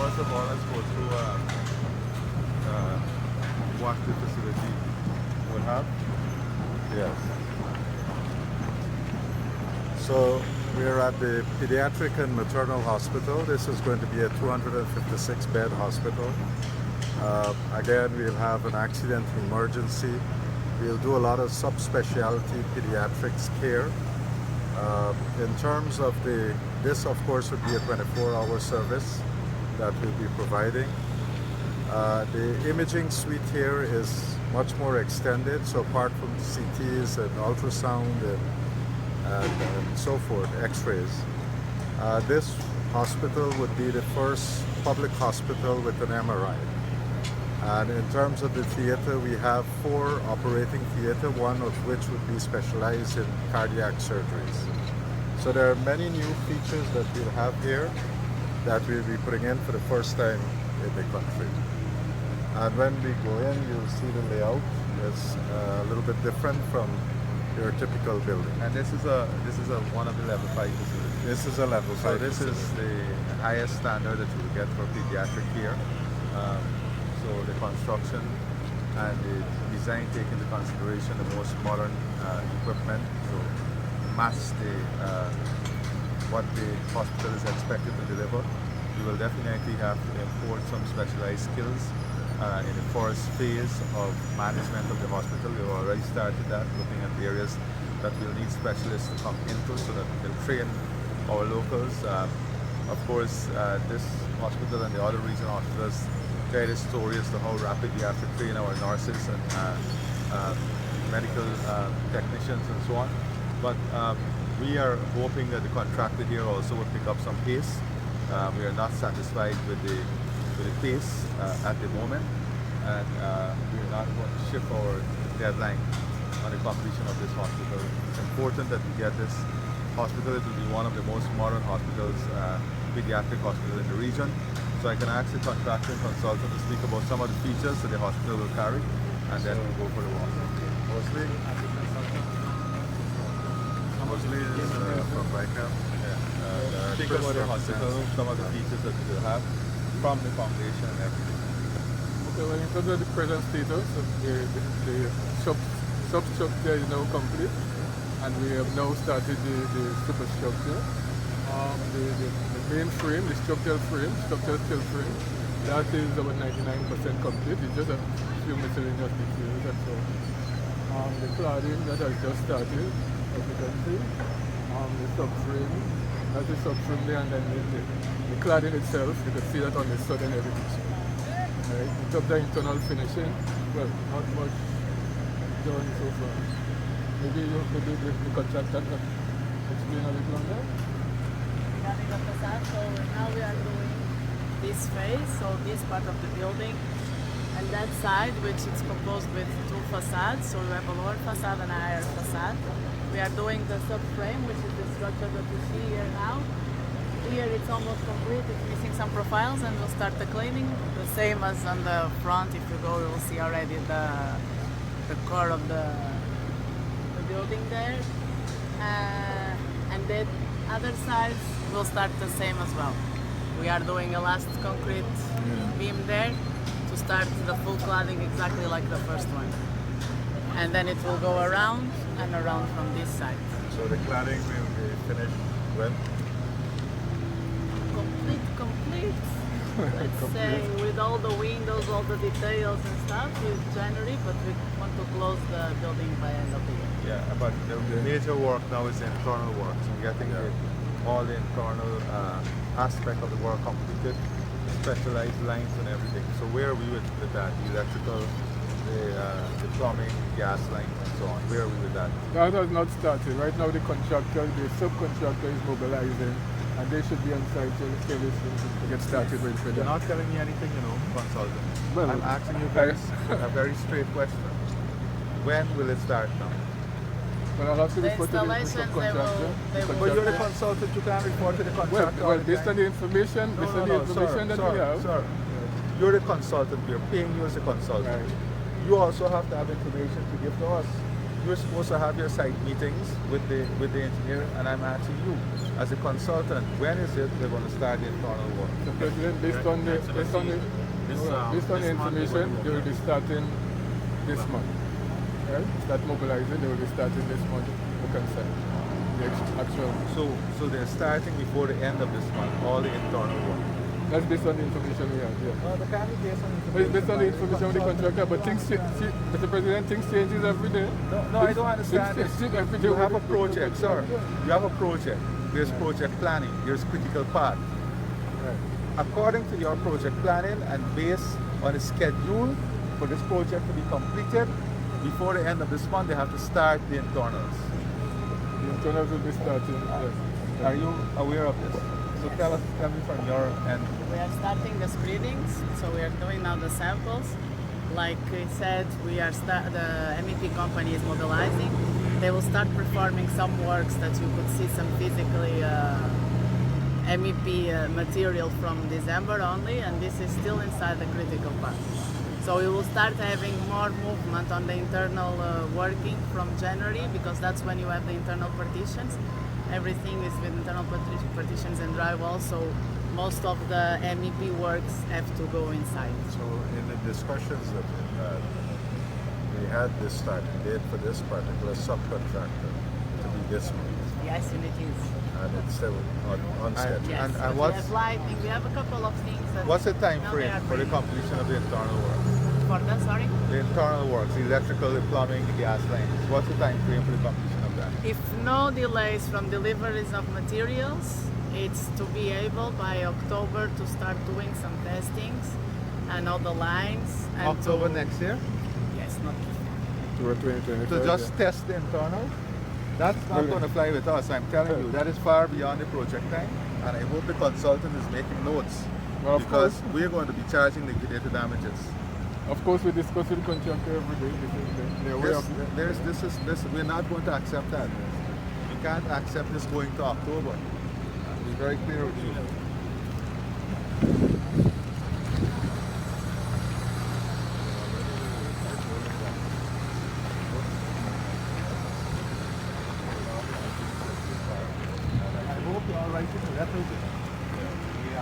first of all, let's go through what the facility will have. Yes. So we're at the Pediatric and Maternal Hospital. This is going to be a 256-bed hospital. Again, we'll have an accident emergency. We'll do a lot of subspecialty pediatrics care. In terms of this of course would be a 24-hour service that we'll be providing. The imaging suite here is much more extended, so apart from CTs and ultrasound and so forth, x-rays, this hospital would be the first public hospital with an MRI. And in terms of the theater, we have 4 operating theater, one of which would be specialized in cardiac surgeries. So there are many new features that we'll have here that we'll be putting in for the first time in the country. And when we go in, you'll see the layout is a little bit different from your typical building. And this is one of the level 5 facilities. This is a level 5 So this facility. is the highest standard that you will get for pediatric care. So the construction and the design take into consideration the most modern equipment to match what the hospital is expected to deliver. We will definitely have to import some specialized skills in the first phase of management of the hospital. We've already started that, looking at the areas that we'll need specialists to come into so that we can train our locals. Of course, this hospital and the other regional hospitals tell a story as to how rapidly we have to train our nurses and medical technicians and so on. But we are hoping that the contractor here also will pick up some pace. We are not satisfied with the pace at the moment, and we are not going to shift our deadline on the completion of this hospital. It's important that we get this hospital. It will be one of the most modern hospitals, pediatric hospital in the region. So I can ask the contractor and consultant to speak about some of the features that the hospital will carry, and then we'll go for the walk. Mosley is from Vica. Speak about the hospital, some of the features that it will have from the foundation and everything. Okay, well, in terms of the present status, the substructure is now complete, and we have now started the superstructure. The main frame, the structural steel frame, that is about 99% complete. It's just a few miscellaneous details and so on. The cladding that has just started, as you can see. The subframe, that's the subframe there, and then the cladding itself, you can see that on the southern elevation. Right? In terms of internal finishing, well, not much done so far. Maybe the contractor can explain a little on that. Regarding the facade, so now we are doing this phase, so this part of the building, and that side, which is composed with 2 facades, so we have a lower facade and a higher facade. We are doing the subframe, which is the structure that you see here now. Here it's almost complete, it's missing some profiles, and we'll start the cleaning. The same as on the front, if you go, you will see already the core of the building there. And the other sides will start the same as well. We are doing a last concrete beam there to start the full cladding exactly like the first one. And then it will go around and around from this side. So the cladding will be finished when? Complete. Let's say with all the windows, all the details and stuff with January, but we want to close the building by end of the year. Yeah, but the major work now is the internal work. So getting all the internal aspect of the work completed, specialized lines and everything. So where are we with that? The electrical, the plumbing, gas lines and so on. Where are we with that? That has not started. Right now the subcontractor is mobilizing, and they should be on site till to get started with You're not telling me anything, consultant. Well, I'm asking you guys a very straight question. When will it start now? But I'll have to The report to the installations, subcontractor. they will- But you're the consultant, you can't report to the contractor. Well, based on the information, No, based on the information that we have. Sir, you're the consultant. We're paying you as a consultant. Right. You also have to have information to give to us. you're supposed to have your site meetings with the engineer, and I'm asking you, as a consultant, when is it they're going to start the internal work? So President, based on the information, they will be starting this month. Right? Start mobilizing, they will be starting this month, the consent. The actual. So they're starting before the end of this month, all the internal work. That's based on the information we have, yeah. No, the can be based on But it's based on the information of the contractor, but things, Mr. President, things changes every day. No, I don't understand Things this. change every day. You have a project, sir. You have a project. There's project planning. There's critical path. Right. According to your project planning and based on the schedule for this project to be completed, before the end of this month, they have to start the internals. The internals will be starting, yes. Are you aware of this? So tell me from your end. We are starting the screenings, so we are doing now the samples. Like I said, the MEP company is mobilizing. They will start performing some works that you could see some physically MEP material from December only, and this is still inside the critical part. So we will start having more movement on the internal working from January, because that's when you have the internal partitions. Everything is with internal partitions and drywall, so most of the MEP works have to go inside. So in the discussions that we had this starting date for this particular subcontractor to be this month, Yes, and it is. and it's still on schedule. Yes, And but what's- we have lighting, we have a couple of things. That What's the time now they frame are for the ready. completion of the internal work? For the, sorry? The internal works, the electrical, the plumbing, the gas lines. What's the time frame for the completion of that? If no delays from deliveries of materials, it's to be able by October to start doing some testings and all the lines. And October to, next year? Yes, not To 2025. To just test the internal? That's not going to fly with us, I'm telling you. That is far beyond the project time, and I hope the consultant is making notes, Well, of because course. we're going to be charging liquidated damages. Of course, we discuss with the contractor every day. They're aware of it. We're not going to accept that. We can't accept this going to October. I'll be very clear with you. I hope you are writing a letter to them.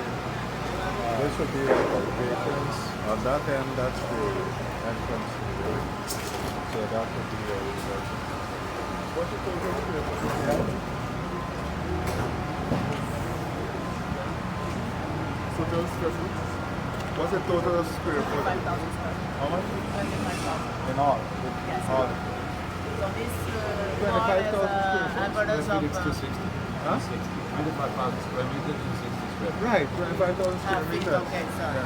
This would be like elevations. On that end, that's the entrance to the building. So that would be a reversion. What's the total square footage? Total square foot. What's the total square foot? 25,000 square feet. How much? 25,000. In all? Yes. All. So this floor 25,000 has square foot. average of 260. Huh? 25,000 square meters, 260 square feet. Right, 25,000 square feet, meters. okay, sorry.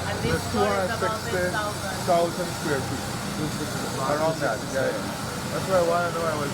And this There's floor is about 8,000. 260,000 square feet. Around that, yeah. That's what I want to know. I was.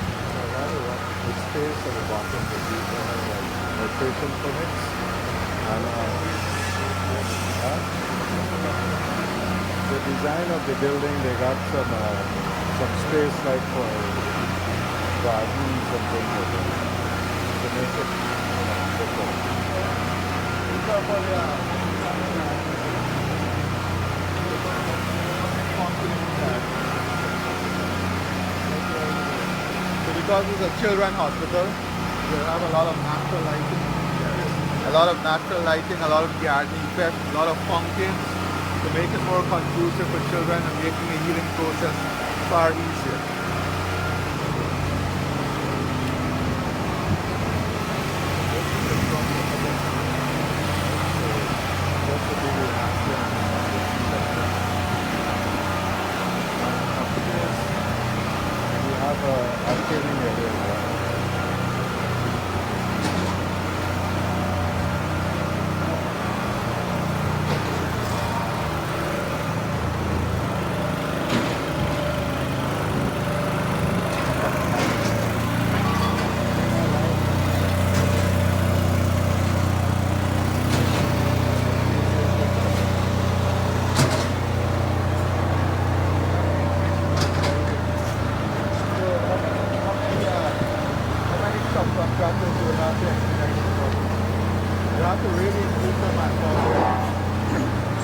The space at the bottom would be like patient clinics. And the design of the building, they got some space like for gardens and things like that to make it So because it's a children's hospital, we have a lot of natural lighting. A lot of natural lighting, a lot of gardening effects, a lot of fountains. So make it more conducive for children and making the healing process far easier. We have a arcading area as well. Subcontractors will have to expedite the process. You have to really increase the manpower.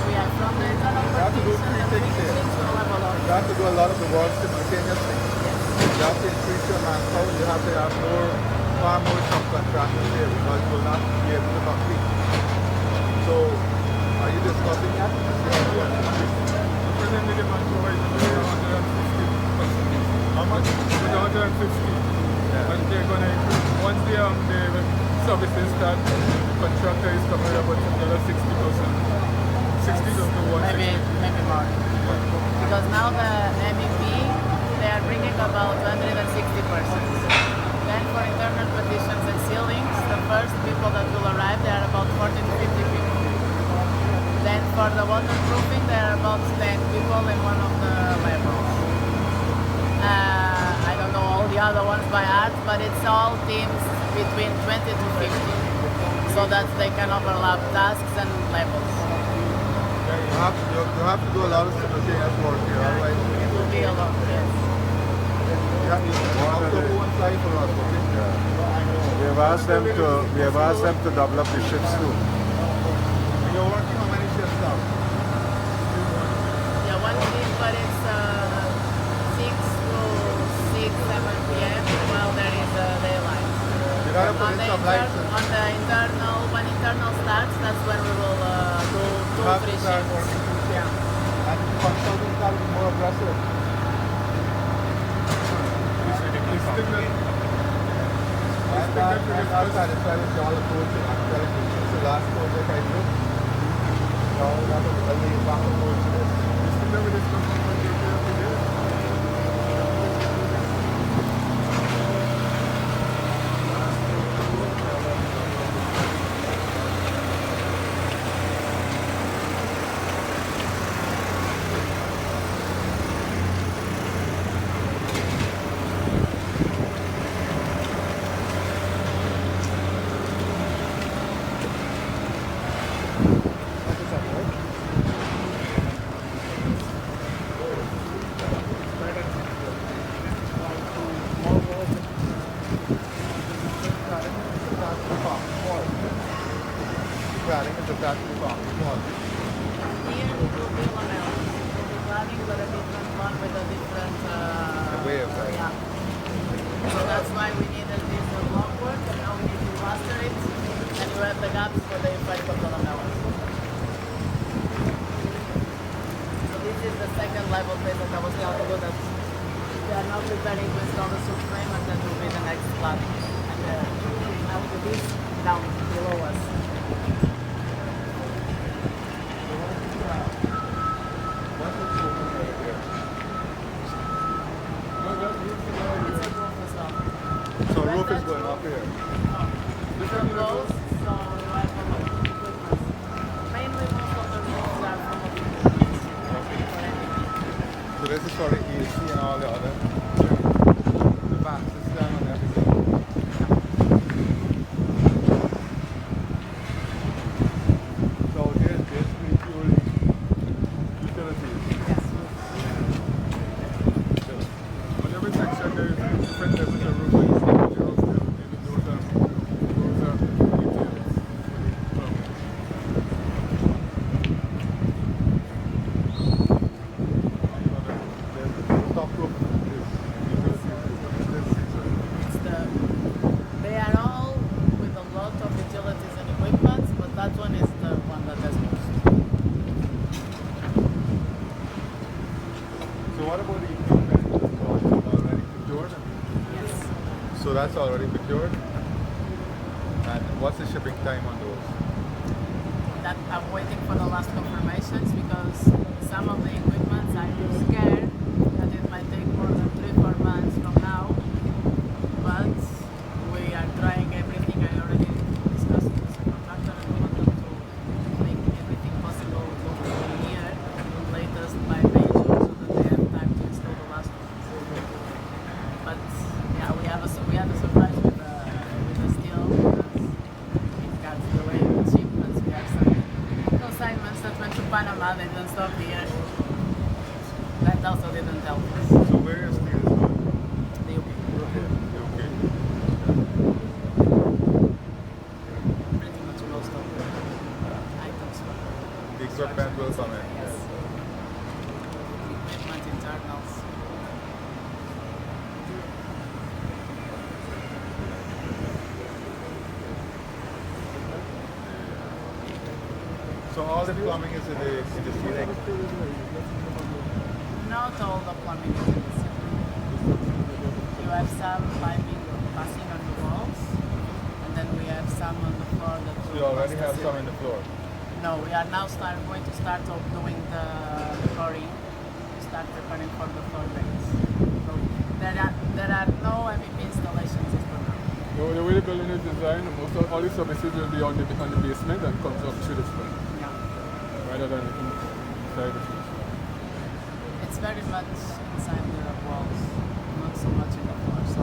We are from the internal You have to do partition three and things here. things will have a lot. You have to do a lot of the work simultaneously. You have to increase your manpower. You have to have far more subcontractors here because you will not be able to complete. So, are you discussing that? Presently the manpower is about 150%. How much? 150. And they're going to increase. Once the services start, the contractor is covering about another 60%. 60 to 160. Maybe more. Because now the MEP, they are bringing about 160%. Then for internal partitions and ceilings, the first people that will arrive, they are about 40 to 50 people. Then for the waterproofing, there are about 10 people in one of the levels. I don't know all the other ones by heart, but it's all teams between 20 to 50, so that they can overlap tasks and levels. Yeah, you have to do a lot of simultaneous work here, otherwise It will be a lot, yes. you have to go and fly for us, okay? We have asked them to double up the shifts too. You're working on many shifts now. Yeah, one shift, but it's 6 to 6, 7 p.m. while there is daylight. You gotta put in some lights. On the internal, when internal starts, that's when we will do You 2 have to 3 start shifts. working two shifts. Yeah. And the consultants got to be more aggressive. I'm not satisfied with y'all approach to academic issues. The last project I did, y'all got a laid back approach to this. Here we will be lamella. We'll be planning with a different one with a different way of life. yeah. So that's why we needed this block work, and now we need to plaster it, and you have the gaps for the effect of the lamellas. So this is the second level phase that I was telling you that we are now preparing to install the subframe, and that will be the next planning. And now to this down below us. So roof is going up here. These are closed, so you have a lot of equipment. Mainly most of the roofs are from So this is for the AC and all the other, the fan system and everything. So here's basically purely utilities. On every section there is different levels of roof. Those are details. The top roof is that's already procured. And what's the shipping time on those? That I'm waiting for the last confirmations because some of the equipment I'm scared that it might take more than 3-4 months from now. But we are trying everything. I already discussed with the contractor and we want them to make everything possible to be here latest by May, June, so that they have time to install the last ones. But yeah, we had a surprise with the steel because it got delayed with shipments. We have some consignments that went to Panama, they didn't stop here. That also didn't help us. So where is steel going? The UK. Okay. Pretty much most of the items for The equipment will come in. yes. Equipment internals. So all the plumbing is in the ceiling. Not all the plumbing is in the ceiling. You have some piping passing on the walls, and then we have some on the floor that So will you already pass the have some ceiling. in the floor. No, we are now going to start doing the flooring, to start preparing for the floor base. So there are no MEP installations as per now. The way the building is designed, all the services will be on the basement and comes up through the front, Yeah. rather than inside the front. It's very much inside the walls, not so much in the floor. So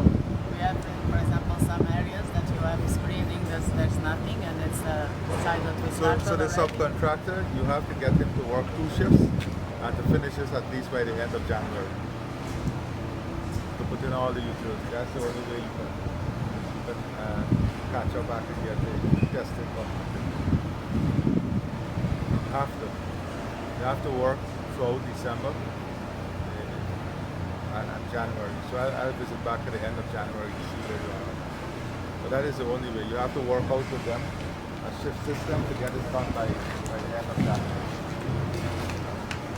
we have, for example, some areas that you have screening, there's nothing, and it's a side that we So started the already. subcontractor, you have to get him to work 2 shifts and to finish this at least by the end of January. To put in all the utilities. That's the only way you can catch up back and get the testing completed. You have to. You have to work throughout December and January. So I'll visit back at the end of January to see where you are. So that is the only way. You have to work out with them a shift system to get it done by the end of January.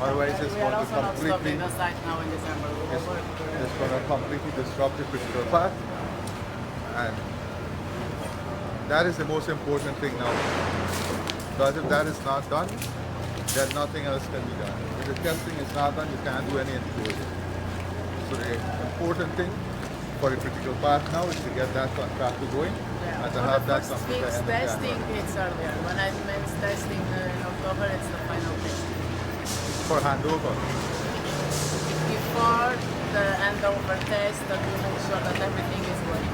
Otherwise, it's We going are to also not completely, stopping the site now in December. We will work. it's going to completely disrupt the critical path. And that is the most important thing now. Because if that is not done, then nothing else can be done. If the testing is not done, you can't do any enclosure. So the important thing for the critical path now is to get that contractor going and to For have the that first complete fix by the end of testing, January. it's earlier. When I meant testing in October, it's the final testing. For handover. Before the handover test, that we make sure that everything is working.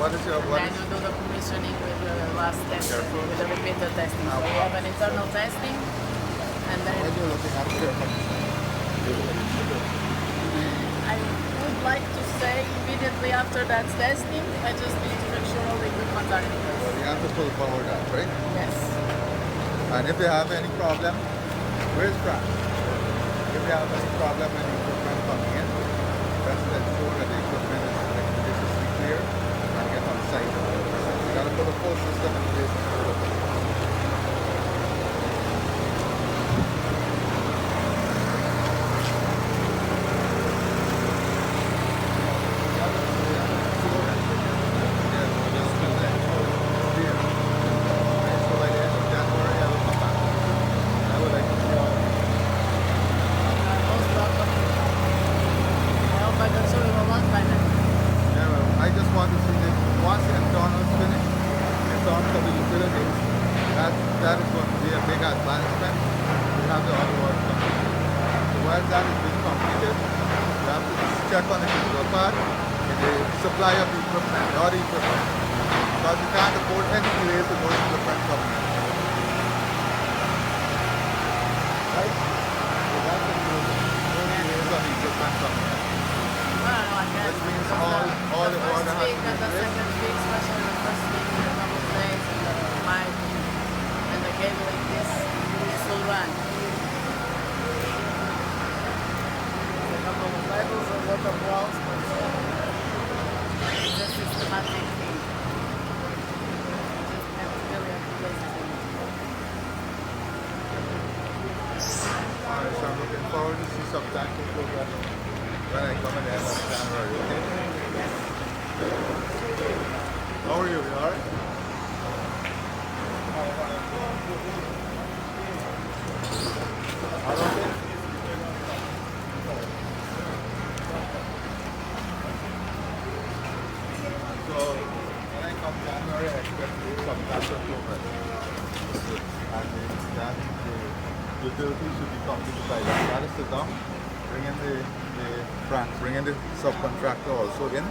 What is your, what Then is, you do the commissioning with the last testing, Careful. with the repeated testing. So we have an internal testing, and then when you're looking at your I would like to say immediately after that testing, I just need to make sure all the equipment are in place. you have to pull forward that, right? Yes. And if they have any problem, where's Frank? If they have any problem and the equipment coming in, let's ensure that the equipment is expeditiously clear and get on site. You gotta put a full system in place before the Most welcome. I hope I can show you a lot by then. Yeah, well, I just want to see that once the McDonald's finished, in terms of the utilities, that is going to be a big advancement. We have the other work completed. So once that is being completed, we have to check on the critical part in the supply of the equipment, the other equipment. Because we can't afford any delays with those equipment coming in. Right? So that's the rule. No delays on the equipment coming in. No, I can't. Which means because all the the first order has week to be and the placed. second week, especially the first week, the couple days and the mic and the cabling, this will run. A couple of levels, a lot of walls, but it's a systematic thing. Just have to really have to place it in. Alright, so I'm looking forward to see some tanking progress when I come in the end of January, okay? How are you? You alright? All okay? So when I come January, I expect some tax improvement. And that the utilities should be coming to by that. Let us sit down, bring in the subcontractor also in.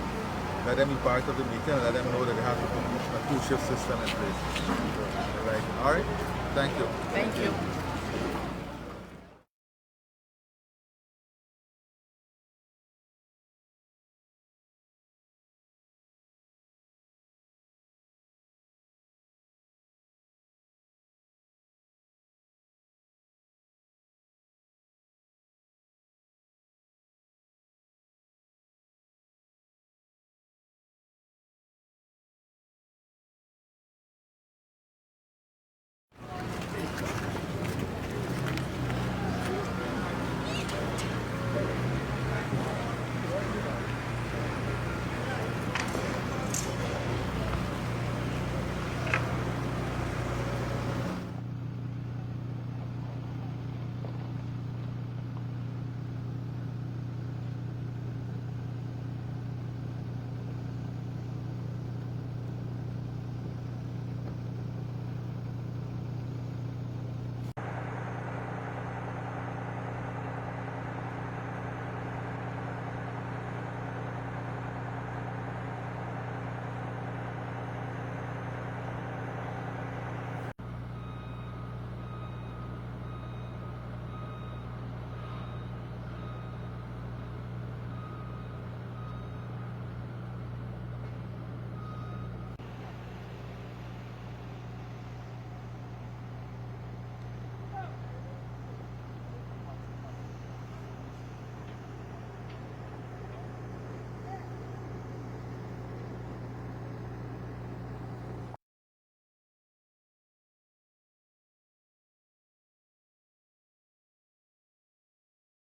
Let them be part of the meeting and let them know that they have to put a two-shift system in place. So, all right. Thank you. Thank you.